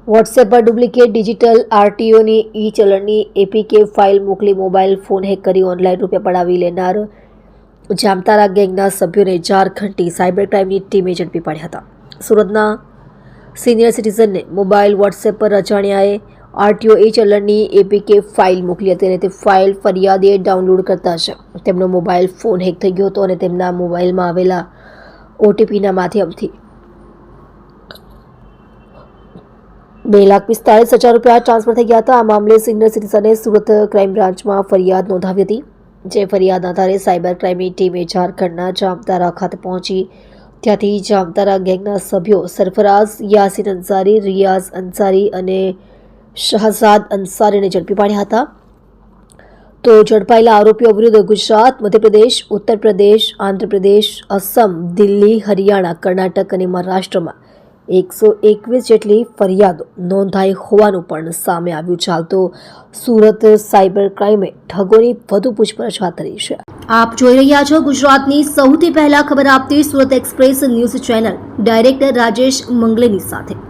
WhatsApp પર duplicate digital આરટીઓની ઈ ચલણની APK file મોકલી mobile phone hack કરી ઓનલાઈન રૂપિયા પડાવી લેનાર જામતારા ગેંગના સભ્યોને ઝારખંડની સાયબર ક્રાઇમની ટીમે ઝડપી પાડ્યા હતા. સુરતના સિનિયર સિટીઝનને મોબાઈલ વોટ્સએપ પર અજાણ્યાએ આરટીઓ ઈ ચલણની એપીકે ફાઇલ મોકલી હતી અને તે ફાઇલ ફરિયાદીએ ડાઉનલોડ કરતા જ તેમનો મોબાઈલ ફોન હેક થઈ ગયો હતો અને તેમના મોબાઈલમાં આવેલા ઓટીપીના માધ્યમથી ₹2,45,000 ટ્રાન્સફર થઈ ગયા હતા. આ મામલે સિનિયર સિટીઝને સુરત ક્રાઇમ બ્રાન્ચમાં ફરિયાદ નોંધાવી હતી. જે ફરિયાદના આધારે સાયબર ક્રાઇમની ટીમે ઝારખંડના જામતારા ખાતે પહોંચી ત્યાંથી જામતારા ગેંગના સભ્યો સરફરાઝ યાસીન અંસારી, રિયાઝ અંસારી અને શહઝાદ અંસારીને ઝડપી પાડ્યા હતા. તો ઝડપાયેલા આરોપીઓ વિરુદ્ધ ગુજરાત, મધ્યપ્રદેશ, ઉત્તર પ્રદેશ, આંધ્રપ્રદેશ, અસમ, દિલ્હી, હરિયાણા, કર્ણાટક અને મહારાષ્ટ્રમાં 121 જેટલી ફરિયાદો નોંધાઈ હોવાનું પણ સામે આવ્યું છે. હાલ તો સુરત સાયબર ક્રાઇમે ઠગોની વધુ પૂછપરછ હાથ ધરી છે. આપ જોઈ રહ્યા છો ગુજરાતની સૌથી પહેલા ખબર આપતી Surat express news channel director Rajesh મંગલેની સાથે.